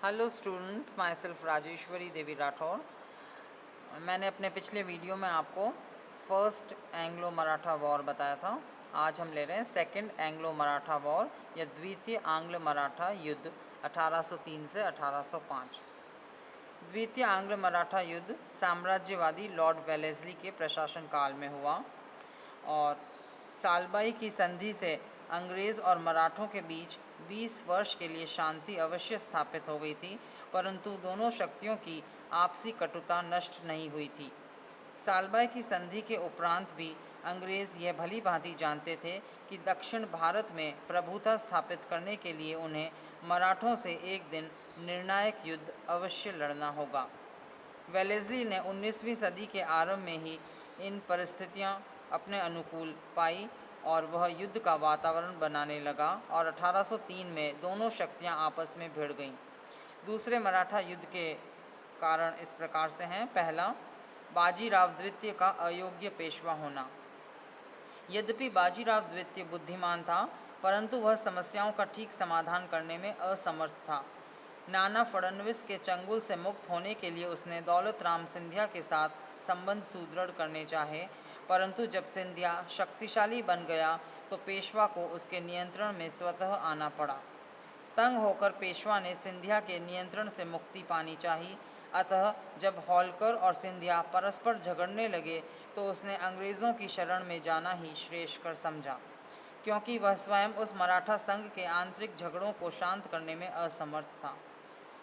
Hello students, myself Rajeshwari Devi Rathore. मैंने अपने पिछले वीडियो में आपको फर्स्ट एंग्लो मराठा वॉर बताया था। आज हम ले रहे हैं सेकंड एंग्लो मराठा वॉर या द्वितीय आंग्ल मराठा युद्ध 1803 से 1805। द्वितीय आंग्ल मराठा युद्ध साम्राज्यवादी लॉर्ड वेलेस्ली के प्रशासन काल में हुआ और सालबाई की संधि से अंग्रेज़ और मराठों के बीच 20 वर्ष के लिए शांति अवश्य स्थापित हो गई थी, परंतु दोनों शक्तियों की आपसी कटुता नष्ट नहीं हुई थी। सालबाई की संधि के उपरांत भी अंग्रेज़ यह भली भांति जानते थे कि दक्षिण भारत में प्रभुता स्थापित करने के लिए उन्हें मराठों से एक दिन निर्णायक युद्ध अवश्य लड़ना होगा। वेलेस्ली ने 19वीं सदी के आरंभ में ही इन परिस्थितियां अपने अनुकूल पाई और वह युद्ध का वातावरण बनाने लगा और 1803 में दोनों शक्तियां आपस में भिड़ गईं। दूसरे मराठा युद्ध के कारण इस प्रकार से हैं। पहला, बाजीराव द्वितीय का अयोग्य पेशवा होना। यद्यपि बाजीराव द्वितीय बुद्धिमान था, परंतु वह समस्याओं का ठीक समाधान करने में असमर्थ था। नाना फडणवीस के चंगुल से मुक्त होने के लिए उसने दौलत राम सिंधिया के साथ संबंध सुदृढ़ करने चाहे, परंतु जब सिंधिया शक्तिशाली बन गया तो पेशवा को उसके नियंत्रण में स्वतः आना पड़ा। तंग होकर पेशवा ने सिंधिया के नियंत्रण से मुक्ति पानी चाहिए, अतः जब होलकर और सिंधिया परस्पर झगड़ने लगे तो उसने अंग्रेज़ों की शरण में जाना ही श्रेयस्कर समझा, क्योंकि वह स्वयं उस मराठा संघ के आंतरिक झगड़ों को शांत करने में असमर्थ था।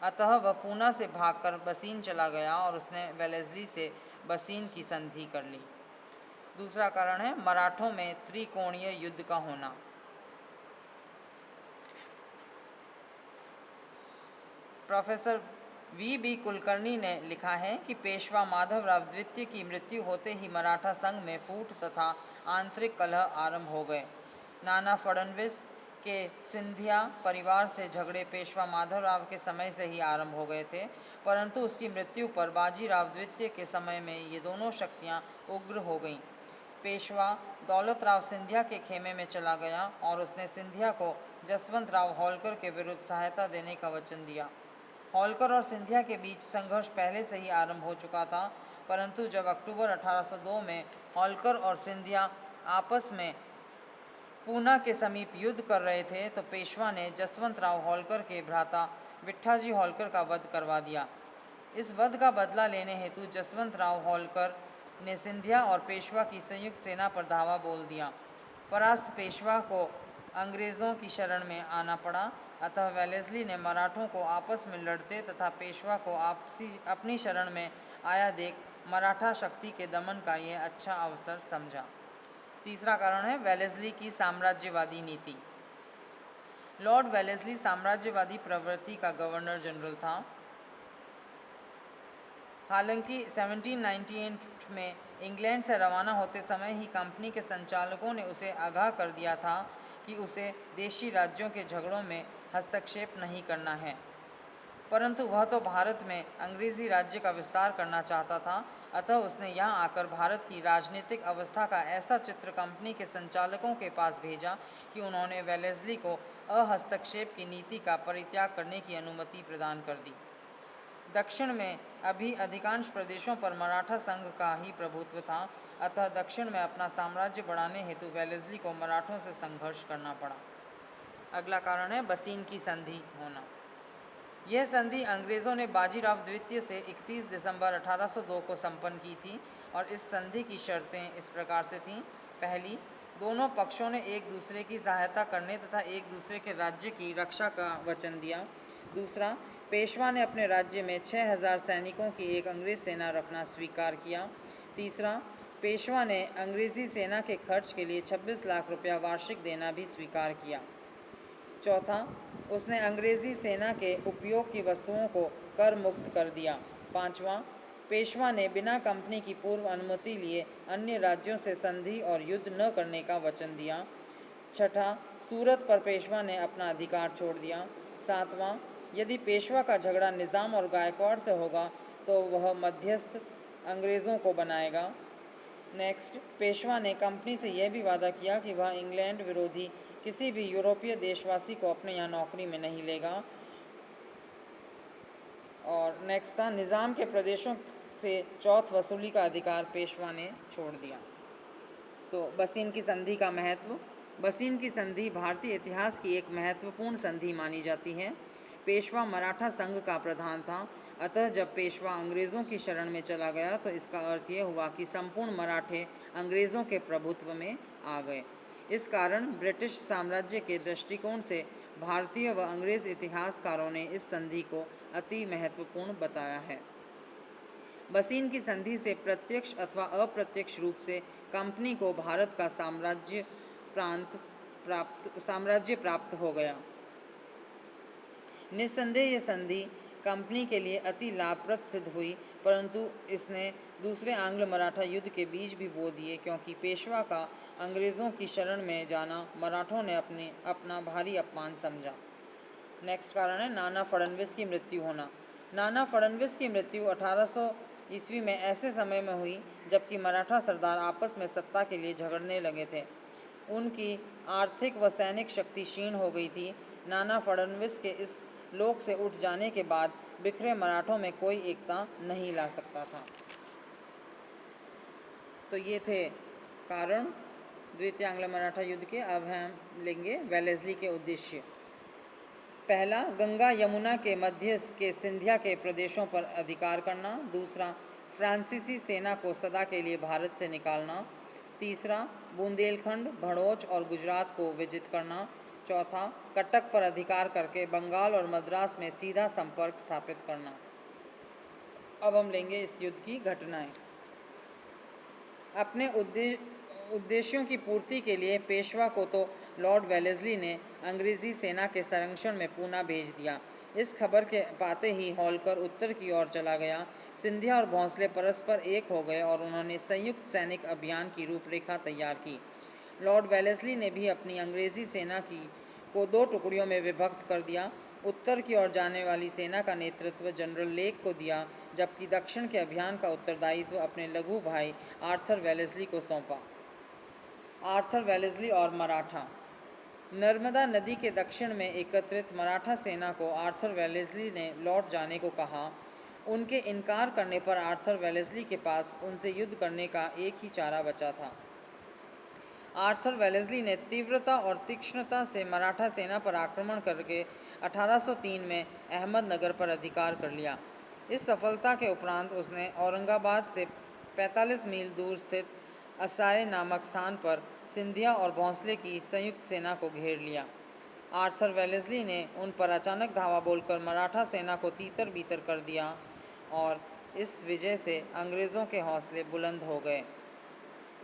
अतः वह पूना से भागकर बसीन चला गया और उसने वेलेस्ली से बसीन की संधि कर ली। दूसरा कारण है मराठों में त्रिकोणीय युद्ध का होना। Professor V.B. कुलकर्णी ने लिखा है कि पेशवा माधवराव द्वितीय की मृत्यु होते ही मराठा संघ में फूट तथा आंतरिक कलह आरंभ हो गए। नाना फडणवीस के सिंधिया परिवार से झगड़े पेशवा माधवराव के समय से ही आरंभ हो गए थे, परंतु उसकी मृत्यु पर बाजीराव द्वितीय के समय में ये दोनों शक्तियाँ उग्र हो गईं। पेशवा दौलत राव सिंधिया के खेमे में चला गया और उसने सिंधिया को जसवंत राव होलकर के विरुद्ध सहायता देने का वचन दिया। होलकर और सिंधिया के बीच संघर्ष पहले से ही आरंभ हो चुका था, परंतु जब अक्टूबर 1802 में होलकर और सिंधिया आपस में पूना के समीप युद्ध कर रहे थे तो पेशवा ने जसवंत राव होलकर के भ्राता विट्ठाजी होलकर का वध करवा दिया। इस वध का बदला लेने हेतु जसवंत राव होलकर ने सिंधिया और पेशवा की संयुक्त सेना पर धावा बोल दिया। परास्त पेशवा को अंग्रेज़ों की शरण में आना पड़ा, अतः वेलेस्ली ने मराठों को आपस में लड़ते तथा पेशवा को अपनी शरण में आया देख मराठा शक्ति के दमन का यह अच्छा अवसर समझा। तीसरा कारण है वेलेस्ली की साम्राज्यवादी नीति। लॉर्ड वेलेस्ली साम्राज्यवादी प्रवृत्ति का गवर्नर जनरल था। हालांकि 1798 में इंग्लैंड से रवाना होते समय ही कंपनी के संचालकों ने उसे आगाह कर दिया था कि उसे देशी राज्यों के झगड़ों में हस्तक्षेप नहीं करना है, परंतु वह तो भारत में अंग्रेज़ी राज्य का विस्तार करना चाहता था। अतः उसने यहाँ आकर भारत की राजनीतिक अवस्था का ऐसा चित्र कंपनी के संचालकों के पास भेजा कि उन्होंने वेलेस्ली को अहस्तक्षेप की नीति का परित्याग करने की अनुमति प्रदान कर दी। दक्षिण में अभी अधिकांश प्रदेशों पर मराठा संघ का ही प्रभुत्व था, अतः दक्षिण में अपना साम्राज्य बढ़ाने हेतु वेलेस्ली को मराठों से संघर्ष करना पड़ा। अगला कारण है बसीन की संधि होना। यह संधि अंग्रेज़ों ने बाजीराव द्वितीय से 31 दिसंबर 1802 को संपन्न की थी और इस संधि की शर्तें इस प्रकार से थीं। पहली, दोनों पक्षों ने एक दूसरे की सहायता करने तथा एक दूसरे के राज्य की रक्षा का वचन दिया। दूसरा, पेशवा ने अपने राज्य में 6000 सैनिकों की एक अंग्रेज़ सेना रखना स्वीकार किया। तीसरा, पेशवा ने अंग्रेज़ी सेना के खर्च के लिए 26 लाख रुपया वार्षिक देना भी स्वीकार किया। चौथा, उसने अंग्रेज़ी सेना के उपयोग की वस्तुओं को कर मुक्त कर दिया। पांचवा, पेशवा ने बिना कंपनी की पूर्व अनुमति लिए अन्य राज्यों से संधि और युद्ध न करने का वचन दिया। छठा, सूरत पर पेशवा ने अपना अधिकार छोड़ दिया। सातवां, यदि पेशवा का झगड़ा निज़ाम और गायकवाड़ से होगा तो वह मध्यस्थ अंग्रेज़ों को बनाएगा। नेक्स्ट, पेशवा ने कंपनी से यह भी वादा किया कि वह इंग्लैंड विरोधी किसी भी यूरोपीय देशवासी को अपने यहाँ नौकरी में नहीं लेगा। और नेक्स्ट था निज़ाम के प्रदेशों से चौथ वसूली का अधिकार पेशवा ने छोड़ दिया। तो बसीन की संधि का महत्व। बसीन की संधि भारतीय इतिहास की एक महत्वपूर्ण संधि मानी जाती है। पेशवा मराठा संघ का प्रधान था, अतः जब पेशवा अंग्रेज़ों की शरण में चला गया तो इसका अर्थ यह हुआ कि संपूर्ण मराठे अंग्रेज़ों के प्रभुत्व में आ गए। इस कारण ब्रिटिश साम्राज्य के दृष्टिकोण से भारतीय व अंग्रेज़ इतिहासकारों ने इस संधि को अति महत्वपूर्ण बताया है। बसीन की संधि से प्रत्यक्ष अथवा अप्रत्यक्ष रूप से कंपनी को भारत का साम्राज्य प्राप्त हो गया। निस्संदेह यह संधि कंपनी के लिए अति लाभप्रद सिद्ध हुई, परंतु इसने दूसरे आंग्ल मराठा युद्ध के बीज भी बो दिए, क्योंकि पेशवा का अंग्रेज़ों की शरण में जाना मराठों ने अपना भारी अपमान समझा। नेक्स्ट कारण है नाना फडणवीस की मृत्यु होना। नाना फडणवीस की मृत्यु 1800 ईस्वी में ऐसे समय में हुई जबकि मराठा सरदार आपस में सत्ता के लिए झगड़ने लगे थे। उनकी आर्थिक व सैनिक शक्ति क्षीण हो गई थी। नाना फडणवीस के इस लोक से उठ जाने के बाद बिखरे मराठों में कोई एकता नहीं ला सकता था। तो ये थे कारण द्वितीय आंग्ल मराठा युद्ध के। अब हम लेंगे वेलेस्ली के उद्देश्य। पहला, गंगा यमुना के मध्य के सिंधिया के प्रदेशों पर अधिकार करना। दूसरा, फ्रांसीसी सेना को सदा के लिए भारत से निकालना। तीसरा, बुंदेलखंड, भड़ोच और गुजरात को विजित करना। चौथा, कटक पर अधिकार करके बंगाल और मद्रास में सीधा संपर्क स्थापित करना। अब हम लेंगे इस युद्ध की घटनाएं। अपने उद्देश्यों की पूर्ति के लिए पेशवा को तो लॉर्ड वेलेस्ली ने अंग्रेज़ी सेना के संरक्षण में पूना भेज दिया। इस खबर के पाते ही होल्कर उत्तर की ओर चला गया। सिंधिया और भोंसले परस्पर एक हो गए और उन्होंने संयुक्त सैनिक अभियान की रूपरेखा तैयार की। लॉर्ड वेलेस्ली ने भी अपनी अंग्रेज़ी सेना को 2 टुकड़ियों में विभक्त कर दिया। उत्तर की ओर जाने वाली सेना का नेतृत्व जनरल लेक को दिया, जबकि दक्षिण के अभियान का उत्तरदायित्व अपने लघु भाई आर्थर वेलेस्ली को सौंपा। आर्थर वेलेस्ली और मराठा। नर्मदा नदी के दक्षिण में एकत्रित मराठा सेना को आर्थर वेलेस्ली ने लौट जाने को कहा। उनके इनकार करने पर आर्थर वेलेस्ली के पास उनसे युद्ध करने का एक ही चारा बचा था। आर्थर वेलेस्ली ने तीव्रता और तीक्ष्णता से मराठा सेना पर आक्रमण करके 1803 में अहमदनगर पर अधिकार कर लिया। इस सफलता के उपरांत उसने औरंगाबाद से 45 मील दूर स्थित असाय नामक स्थान पर सिंधिया और भोंसले की संयुक्त सेना को घेर लिया। आर्थर वेलेस्ली ने उन पर अचानक धावा बोलकर मराठा सेना को तीतर बीतर कर दिया और इस विजय से अंग्रेज़ों के हौसले बुलंद हो गए।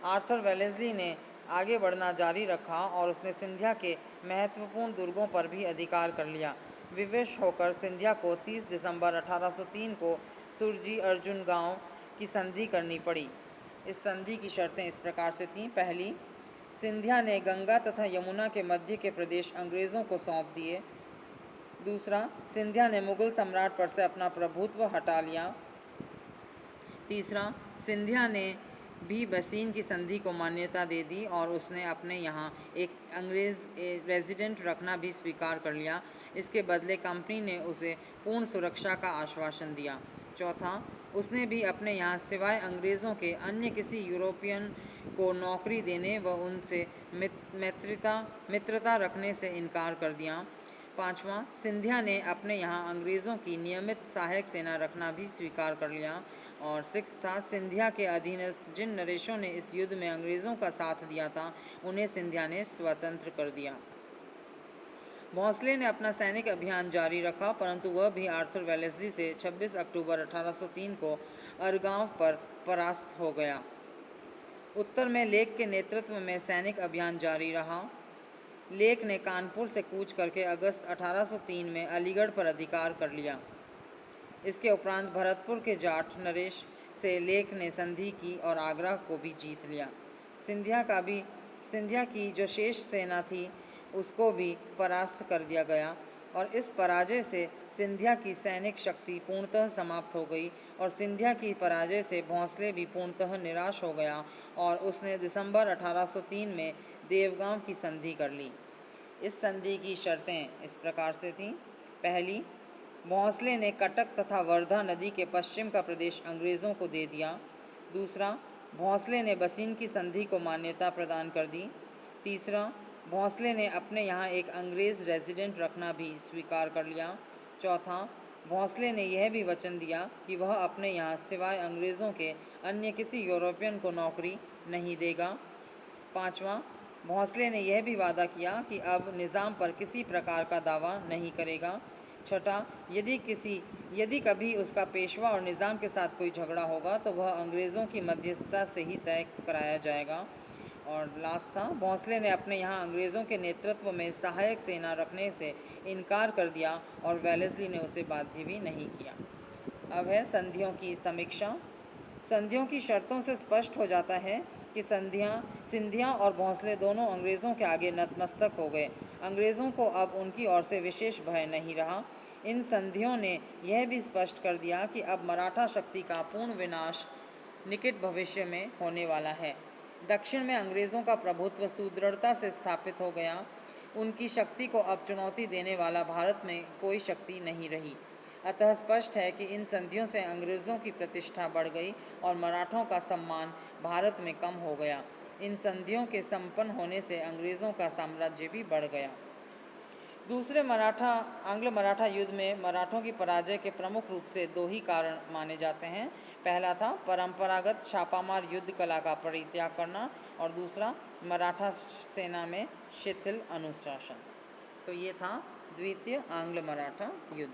आर्थर वेलेस्ली ने आगे बढ़ना जारी रखा और उसने सिंधिया के महत्वपूर्ण दुर्गों पर भी अधिकार कर लिया। विवश होकर सिंधिया को 30 दिसंबर 1803 को सुरजी अर्जुन गांव की संधि करनी पड़ी। इस संधि की शर्तें इस प्रकार से थीं। पहली, सिंधिया ने गंगा तथा यमुना के मध्य के प्रदेश अंग्रेज़ों को सौंप दिए। दूसरा, सिंधिया ने मुगल सम्राट पर से अपना प्रभुत्व हटा लिया। तीसरा, सिंधिया ने भी बसीन की संधि को मान्यता दे दी और उसने अपने यहाँ एक अंग्रेज़ रेजिडेंट रखना भी स्वीकार कर लिया। इसके बदले कंपनी ने उसे पूर्ण सुरक्षा का आश्वासन दिया। चौथा, उसने भी अपने यहाँ सिवाय अंग्रेज़ों के अन्य किसी यूरोपियन को नौकरी देने व उनसे मित्रता रखने से इनकार कर दिया। पाँचवां, सिंधिया ने अपने यहाँ अंग्रेज़ों की नियमित सहायक सेना रखना भी स्वीकार कर लिया। और 6 था, सिंधिया के अधीनस्थ जिन नरेशों ने इस युद्ध में अंग्रेज़ों का साथ दिया था उन्हें सिंधिया ने स्वतंत्र कर दिया। भोंसले ने अपना सैनिक अभियान जारी रखा, परंतु वह भी आर्थर वेलेस्ली से 26 अक्टूबर 1803 को अरगांव पर परास्त हो गया। उत्तर में लेक के नेतृत्व में सैनिक अभियान जारी रहा। लेक ने कानपुर से कूच करके अगस्त 1803 में अलीगढ़ पर अधिकार कर लिया। इसके उपरांत भरतपुर के जाट नरेश से लेक ने संधि की और आगरा को भी जीत लिया। सिंधिया की जो शेष सेना थी उसको भी परास्त कर दिया गया और इस पराजय से सिंधिया की सैनिक शक्ति पूर्णतः समाप्त हो गई और सिंधिया की पराजय से भोंसले भी पूर्णतः निराश हो गया और उसने दिसंबर 1803 में देवगांव की संधि कर ली। इस संधि की शर्तें इस प्रकार से थीं। पहली, भोंसले ने कटक तथा वर्धा नदी के पश्चिम का प्रदेश अंग्रेज़ों को दे दिया। दूसरा, भोंसले ने बसीन की संधि को मान्यता प्रदान कर दी। तीसरा, भोंसले ने अपने यहाँ एक अंग्रेज़ रेजिडेंट रखना भी स्वीकार कर लिया। चौथा, भोंसले ने यह भी वचन दिया कि वह अपने यहाँ सिवाय अंग्रेज़ों के अन्य किसी यूरोपियन को नौकरी नहीं देगा। पाँचवा, भोंसले ने यह भी वादा किया कि अब निज़ाम पर किसी प्रकार का दावा नहीं करेगा। छठा, यदि कभी उसका पेशवा और निज़ाम के साथ कोई झगड़ा होगा तो वह अंग्रेज़ों की मध्यस्थता से ही तय कराया जाएगा। और लास्ट था, भोंसले ने अपने यहाँ अंग्रेज़ों के नेतृत्व में सहायक सेना रखने से इनकार कर दिया और वेलेस्ली ने उसे बाध्य भी नहीं किया। अब है संधियों की समीक्षा। संधियों की शर्तों से स्पष्ट हो जाता है कि सिंधिया और भोंसले दोनों अंग्रेज़ों के आगे नतमस्तक हो गए। अंग्रेज़ों को अब उनकी ओर से विशेष भय नहीं रहा। इन संधियों ने यह भी स्पष्ट कर दिया कि अब मराठा शक्ति का पूर्ण विनाश निकट भविष्य में होने वाला है। दक्षिण में अंग्रेज़ों का प्रभुत्व सुदृढ़ता से स्थापित हो गया। उनकी शक्ति को अब चुनौती देने वाला भारत में कोई शक्ति नहीं रही। अतः स्पष्ट है कि इन संधियों से अंग्रेज़ों की प्रतिष्ठा बढ़ गई और मराठों का सम्मान भारत में कम हो गया। इन संधियों के संपन्न होने से अंग्रेज़ों का साम्राज्य भी बढ़ गया। दूसरे आंग्ल मराठा युद्ध में मराठों की पराजय के प्रमुख रूप से दो ही कारण माने जाते हैं। पहला था परंपरागत छापामार युद्ध कला का परित्याग करना और दूसरा मराठा सेना में शिथिल अनुशासन। तो ये था द्वितीय आंग्ल मराठा युद्ध।